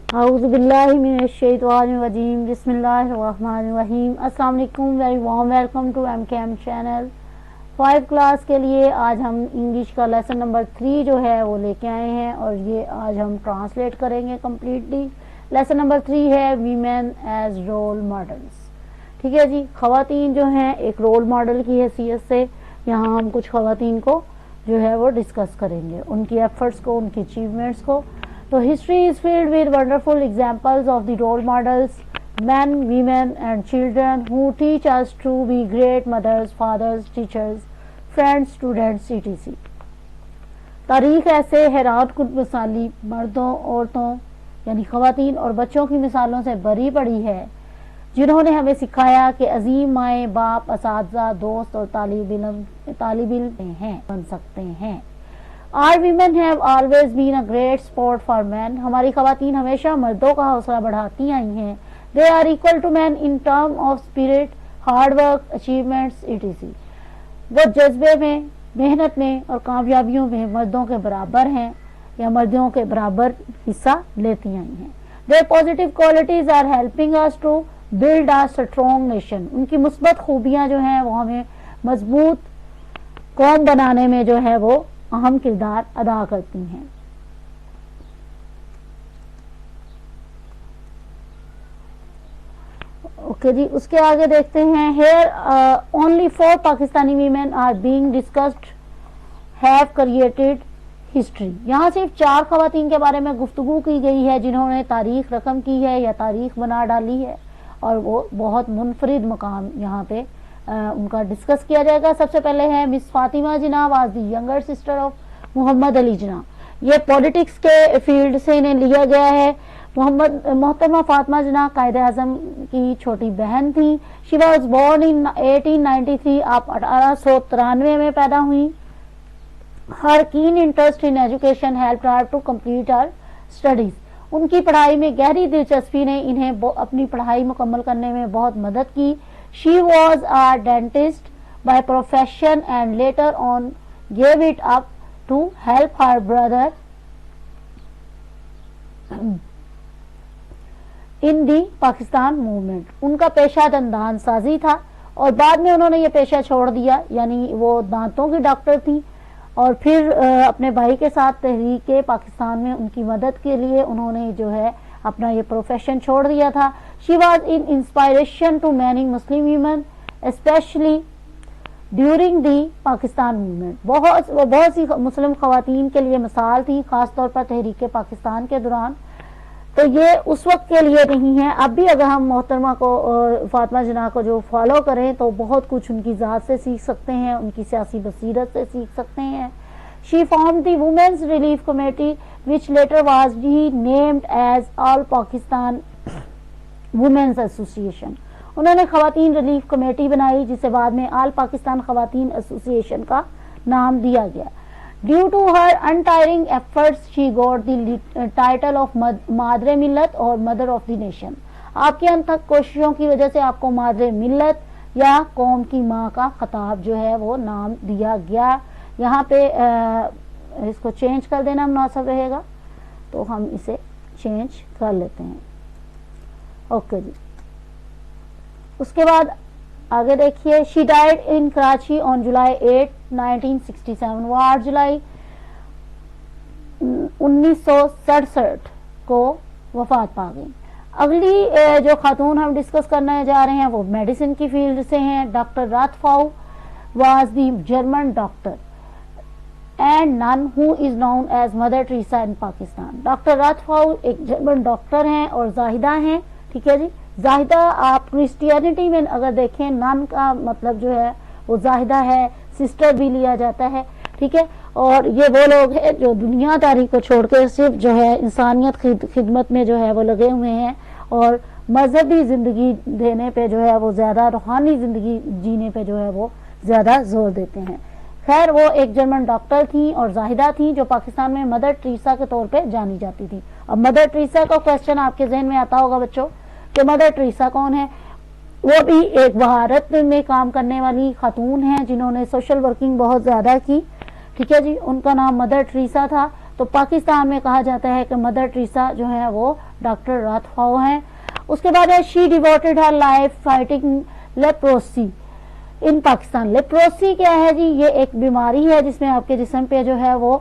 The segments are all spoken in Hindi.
Auzubillahiminash-shaytanir-rajim. Bismillahir-rahmanir-rahim. अस्सलाम वालेकुम. Very warm welcome to MKM channel. 5 class के लिए आज हम इंग्लिश का लेसन नंबर 3 जो है वो लेके आए हैं और ये आज हम ट्रांसलेट करेंगे कम्प्लीटली. लेसन नंबर 3 है वीमेन एज रोल मॉडल्स. ठीक है जी. खवातीन जो हैं एक रोल मॉडल की हैसियत से यहाँ हम कुछ खवातीन को जो है वो डिस्कस करेंगे, उनकी एफर्ट्स को, उनकी अचीवमेंट्स को. So history is filled with wonderful examples of the role models, men, women and children who teach us to be great mothers, fathers, teachers, friends, students, etc. तारीख ऐसे हैरान कुन मिसाली मर्दों, औरतों यानी खवातीन और बच्चों की मिसालों से भरी पड़ी है जिन्होंने हमें सिखाया कि अजीम माए बाप, असातिज़ा, दोस्त और तालिब इल्म हैं, बन सकते हैं. Our women have always been a great sport for men. हमारी खवातीन हमेशा मर्दों का हौसला बढ़ाती आई हैं. They are equal to men in terms of spirit, hard work, achievements, etc. वो जज्बे में, मेहनत में और कामयाबियों में मर्दों के बराबर हैं या मर्दों के बराबर हिस्सा लेती आई हैं. Their positive qualities are helping us to build a strong nation. उनकी मुस्बत खूबियाँ जो हैं वो हमें मजबूत कौम बनाने में जो है वो अहम किरदार अदा करती हैं. ओके जी. उसके आगे देखते हैं. Here only 4 Pakistani women are being discussed have created history. यहाँ सिर्फ 4 खवातीन के बारे में गुफ्तगू की गई है जिन्होंने तारीख रकम की है या तारीख बना डाली है और वो बहुत मुनफरिद मकाम यहाँ पे उनका डिस्कस किया जाएगा. सबसे पहले है miss Fatima Jinnah was the younger sister of Mohammad Ali Jinnah. ये पॉलिटिक्स के फील्ड से इन्हें लिया गया है. मोहतरमा फातिमा जिन्ना कायद आजम की छोटी बहन थी. She was born in 1893. आप 1893 में पैदा हुई. Her keen interest in education helped her to complete her studies. उनकी पढ़ाई में गहरी दिलचस्पी ने इन्हें अपनी पढ़ाई मुकम्मल करने में बहुत मदद की. She was a dentist by profession and later on gave it up to help her brother in the Pakistan movement. उनका पेशा दंदान साजी था और बाद में उन्होंने ये पेशा छोड़ दिया, यानी वो दांतों की डॉक्टर थी और फिर अपने भाई के साथ तहरीक पाकिस्तान में उनकी मदद के लिए उन्होंने जो है अपना ये प्रोफेशन छोड़ दिया था. She was in inspiration to many Muslim women, especially during the Pakistan movement. बहुत सी मुस्लिम खवातीन के लिए मिसाल थी, खास तौर पर तहरीक पाकिस्तान के दौरान. तो ये उस वक्त के लिए नहीं है. अब भी अगर हम मोहतरमा को फातिमा जिन्ना को जो फॉलो करें तो बहुत कुछ उनकी ज़ात से सीख सकते हैं, उनकी सियासी बसीरत से सीख सकते हैं. She formed the Women's Relief Committee, which later was renamed as All Pakistan women's association. उन्होंने खवातीन रिलीफ कमेटी बनाई जिसे बाद में आल पाकिस्तान खवातीन एसोसिएशन का नाम दिया गया. Due to her untiring efforts she got the title of Madre Millat और मदर ऑफ द नेशन. आपकी अनथक कोशिशों की वजह से आपको मादरे मिल्लत या कौम की माँ का खिताब जो है वो नाम दिया गया. यहाँ पे इसको चेंज कर देना मुनासिब रहेगा तो हम इसे चेंज कर लेते हैं. ओके जी. उसके बाद आगे देखिए. She died in Karachi on July 8, 1967. वो 8 जुलाई 1967 को वफात पा गई. अगली जो खातून हम डिस्कस करने जा रहे हैं वो मेडिसिन की फील्ड से हैं. Doctor Ruth Pfau was the German doctor and nun who is known as Mother Teresa in Pakistan. Doctor Ruth Pfau एक जर्मन डॉक्टर हैं और जाहिदा हैं. ठीक है जी. जाहिदा आप क्रिश्चियनिटी में अगर देखें नन का मतलब जो है वो जाहिदा है, सिस्टर भी लिया जाता है. ठीक है. और ये वो लोग हैं जो दुनियादारी को छोड़ के सिर्फ जो है इंसानियत खिदमत में जो है वो लगे हुए हैं और मजहबी जिंदगी देने पे जो है वो ज्यादा, रूहानी जिंदगी जीने पे जो है वो ज्यादा जोर देते हैं. खैर वो एक जर्मन डॉक्टर थी और जाहिदा थी जो पाकिस्तान में मदर टेरेसा के तौर पे जानी जाती थी. अब मदर टेरेसा का क्वेश्चन आपके जहन में आता होगा बच्चों कि मदर टेरेसा कौन है. वो भी एक भारत में काम करने वाली खातून है जिन्होंने सोशल वर्किंग बहुत ज्यादा की. ठीक है जी. उनका नाम मदर टेरेसा था. तो पाकिस्तान में कहा जाता है कि मदर टेरेसा जो है वो डॉक्टर राथफाओ हैं। उसके बाद है she devoted her life fighting leprosy in Pakistan. Leprosy क्या है जी? ये एक बीमारी है जिसमें आपके जिस्म पे जो है वो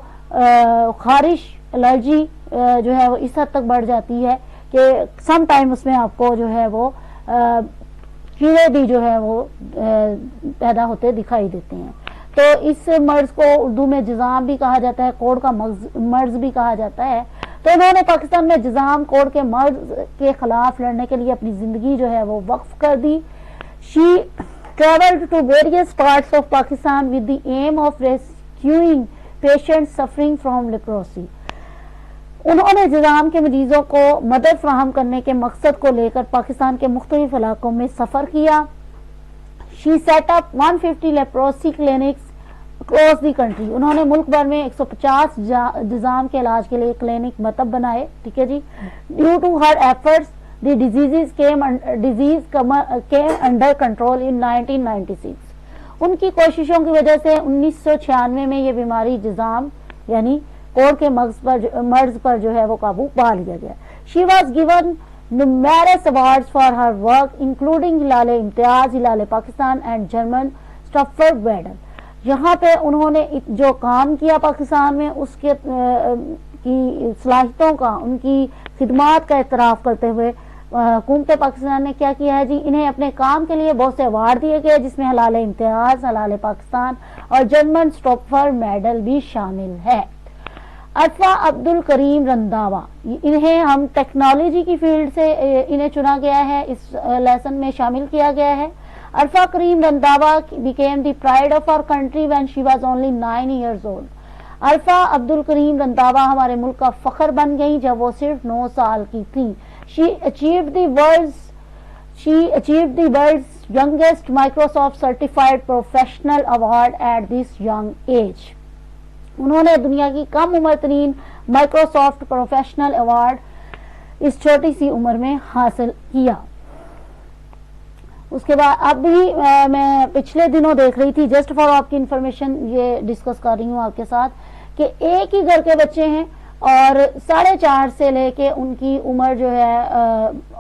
खारिश, एलर्जी जो है वो इस हद तक बढ़ जाती है कि सम टाइम उसमें आपको जो है वो कीड़े भी जो है वो पैदा होते दिखाई देते हैं। तो इस मर्ज को उर्दू में जिजाम भी कहा जाता है, कोढ़ का मर्ज भी कहा जाता है। तो इन्होंने पाकिस्तान में जिजाम कोढ़ के मर्ज के खिलाफ लड़ने के लिए अपनी जिंदगी जो है वो वक्फ कर दी। She traveled to various parts of Pakistan with the aim of rescuing patients suffering from leprosy. उन्होंने जिजाम के मरीजों को मदद फराहम करने के मकसद को लेकर पाकिस्तान के मुख्तलिफ इलाकों में सफर किया। She set up 150 leprosy clinics across the country. उन्होंने मुल्क भर में 150 जिजाम के इलाज के लिए क्लिनिक मतब बनाए। ठीक है जी। Due to her efforts The disease came under control in 1996. उनकी कोशिशों की वजह से 1996 में ये बीमारी जिजाम यानी कोढ़ के मर्ज पर जो है वो काबू पा लिया गया। She was given numerous awards for her work including Hilale Imtiaz, Hilale Pakistan and German Staufer medal. यहाँ पे उन्होंने जो काम किया पाकिस्तान में उसके की सलाहियतों का, उनकी खिदमात का इतराफ करते हुए हुकूमत पाकिस्तान ने क्या किया है जी? इन्हें अपने काम के लिए बहुत से अवार्ड दिए गए जिसमें हलाले इम्तियाज, हलाले पाकिस्तान और जर्मन स्टॉफर मेडल भी शामिल है। अरफा अब्दुल करीम रंधावा, इन्हें हम टेक्नोलॉजी की फील्ड से इन्हें चुना गया है, इस लेसन में शामिल किया गया है। अरफा करीम Randhawa became the pride of our country when she was only 9 years old. अरफा अब्दुल करीम रंधावा हमारे मुल्क का फख्र बन गई जब वो सिर्फ 9 साल की थी। She achieved the world's youngest Microsoft Certified Professional Award at this young age. उन्होंने दुनिया की कम उम्र तरीन माइक्रोसॉफ्ट प्रोफेशनल अवार्ड इस छोटी सी उम्र में हासिल किया। उसके बाद अभी मैं पिछले दिनों देख रही थी, जस्ट फॉर आपकी इंफॉर्मेशन ये डिस्कस कर रही हूँ आपके साथ, कि एक ही घर के बच्चे हैं और 4.5 से लेके उनकी उम्र जो है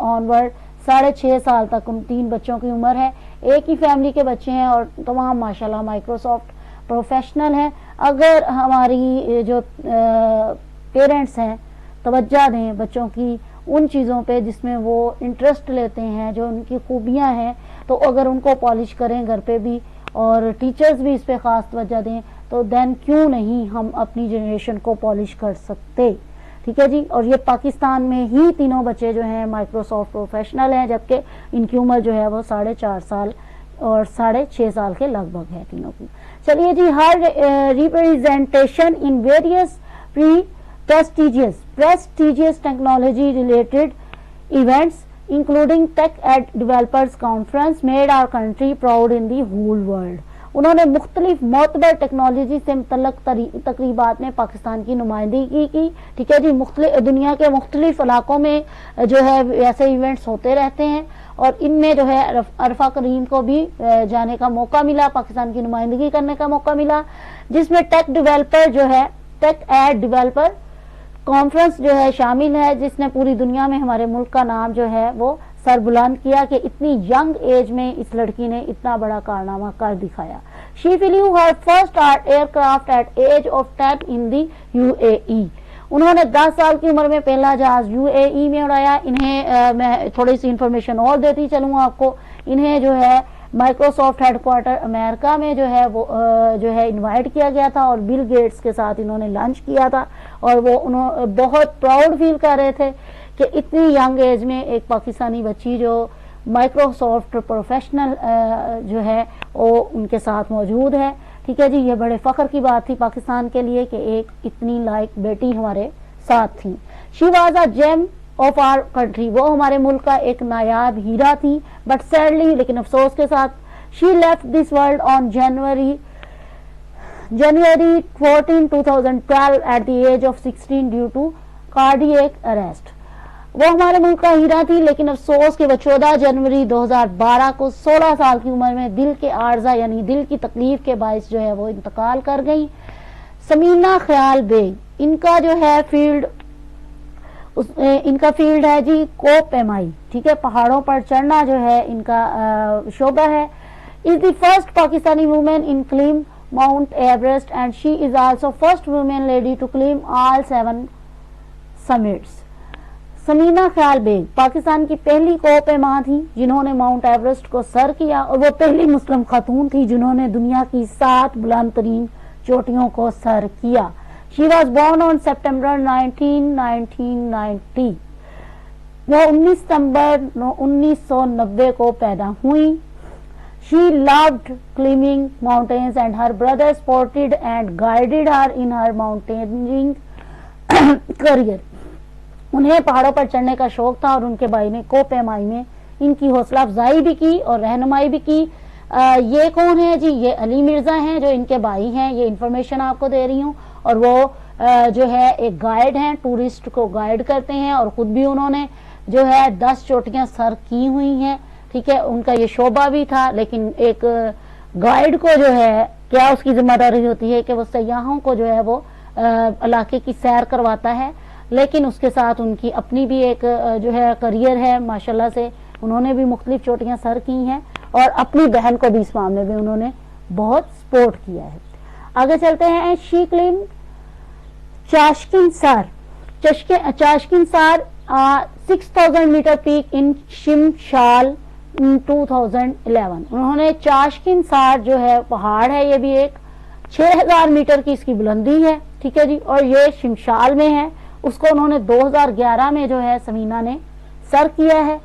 ऑनवर्ड 6.5 साल तक उन 3 बच्चों की उम्र है। एक ही फैमिली के बच्चे हैं और तमाम माशाल्लाह माइक्रोसॉफ्ट प्रोफेशनल हैं। अगर हमारी जो पेरेंट्स हैं तवज्जो दें बच्चों की उन चीज़ों पे जिसमें वो इंटरेस्ट लेते हैं, जो उनकी खूबियां हैं, तो अगर उनको पॉलिश करें घर पे भी और टीचर्स भी इस पे ख़ास तवज्जो दें तो देन क्यों नहीं हम अपनी जनरेशन को पॉलिश कर सकते। ठीक है जी। और ये पाकिस्तान में ही तीनों बच्चे जो हैं माइक्रोसॉफ्ट प्रोफेशनल हैं, जबकि इनकी उम्र जो है वो 4.5 साल और 6.5 साल के लगभग है तीनों की। चलिए जी। Her representation in various prestigious technology related events including Tech at Developers Conference made our country proud in the whole world. उन्होंने मुख्तलिफ मोतबर टेक्नोलॉजी से मुतल्लक तकरीबात में पाकिस्तान की नुमाइंदगी की। ठीक है जी। दुनिया के मुख्तलिफ इलाकों में जो है ऐसे इवेंट्स होते रहते हैं और इनमें जो है अरफा करीम को भी जाने का मौका मिला, पाकिस्तान की नुमाइंदगी करने का मौका मिला, जिसमें टेक डेवलपर जो है टेक एड डेवलपर कॉन्फ्रेंस जो है शामिल है, जिसने पूरी दुनिया में हमारे मुल्क का नाम जो है वो सरबुलंद किया कि इतनी यंग एज में इस लड़की ने इतना बड़ा कारनामा कर दिखाया। She flew her first aircraft at age of 10 in the UAE. उन्होंने 10 साल की उम्र में पहला जहाज UAE में उड़ाया। इन्हें मैं थोड़ी सी इंफॉर्मेशन और देती चलूँ आपको। इन्हें जो है माइक्रोसॉफ्ट हेडक्वार्टर अमेरिका में जो है वो जो है इनवाइट किया गया था और बिल गेट्स के साथ इन्होंने लंच किया था और वो उन्होंने बहुत प्राउड फील कर रहे थे कि इतनी यंग एज में एक पाकिस्तानी बच्ची जो माइक्रोसॉफ्ट प्रोफेशनल जो है वो उनके साथ मौजूद है। ठीक है जी। ये बड़े फख्र की बात थी पाकिस्तान के लिए कि एक इतनी लायक बेटी हमारे साथ थी। She was a gem of our country, वो हमारे मुल्क का एक नायाब हीरा थी। बट सैडली, लेकिन अफसोस के साथ, she left this world on January 14, 2012 at the age of 16 due to cardiac arrest. वो हमारे मुल्क का हीरा थी, लेकिन अफसोस कि वो 14 जनवरी 2012 को 16 साल की उम्र में दिल के आर्जा यानी दिल की तकलीफ के बायस जो है वो इंतकाल कर गई। समीना ख्याल बेग, इनका जो है फील्ड इनका फील्ड है जी कोप एमआई, ठीक है, पहाड़ों पर चढ़ना जो है इनका शोबा है। Is the first Pakistani women in climb Mount Everest and she is also first women lady to climb all 7 summits. Samina Khayal Baig Pakistan की पहली कोप एमा थी जिन्होंने माउंट एवरेस्ट को सर किया, और वो पहली मुस्लिम खातून थी जिन्होंने दुनिया की 7 बुलंद तरीन चोटियों को सर किया। She was born on September 19, 1990। वो 19 सितंबर 1990 को पैदा हुई। She loved climbing mountains and her brother supported and guided her in her mountaineering career। उन्हें पहाड़ों पर चढ़ने का शौक था और उनके भाई ने कोप एमआई में इनकी हौसला अफजाई भी की और रहनुमाई भी की। ये कौन है जी? ये अली मिर्जा हैं जो इनके भाई हैं। ये इंफॉर्मेशन आपको दे रही हूँ। और वो जो है एक गाइड हैं, टूरिस्ट को गाइड करते हैं और खुद भी उन्होंने जो है 10 चोटियां सर की हुई हैं, ठीक है। उनका ये शोबा भी था, लेकिन एक गाइड को जो है क्या उसकी जिम्मेदारी होती है कि वो सयाहों को जो है वो इलाके की सैर करवाता है, लेकिन उसके साथ उनकी अपनी भी एक जो है करियर है माशाल्लाह से। उन्होंने भी मुख्तलिफ चोटियां सर की हैं और अपनी बहन को भी इस मामले में उन्होंने बहुत सपोर्ट किया है। आगे चलते हैं। शी क्लीम चाशकिन सार 6000 मीटर पीक इन शिमशाल 2011। उन्होंने चाशकिन सार जो है पहाड़ है, ये भी एक 6000 मीटर की इसकी बुलंदी है, ठीक है जी, और ये शिमशाल में है। उसको उन्होंने 2011 में जो है समीना ने सर किया है।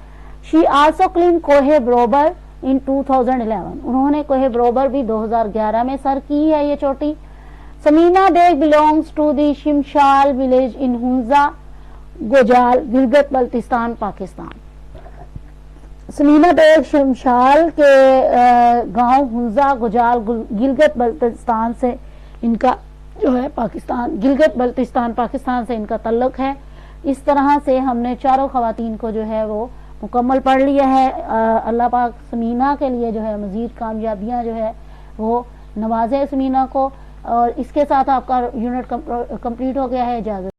शी आल्सो क्लीम कोहे ब्रोबर इन 2011। उन्होंने कोहे ब्रोबर भी 2011 में सर की है ये चोटी। Samina Baig belongs to the Shimshal village in Hunza Gojal Gilgit Baltistan Pakistan. Samina Baig Shimshal के गांव हुंजा गोजाल गिलगित बल्तिस्तान से इनका जो है पाकिस्तान गिलगित बल्तिस्तान पाकिस्तान से इनका तल्लुक है। इस तरह से हमने चारों खवातीन को जो है वो मुकम्मल पढ़ लिया है। अल्लाह पाक समीना के लिए जो है मजीद कामयाबियां जो है वो नवाजे समीना को। और इसके साथ आपका यूनिट कंप्लीट हो गया है। इजाजत।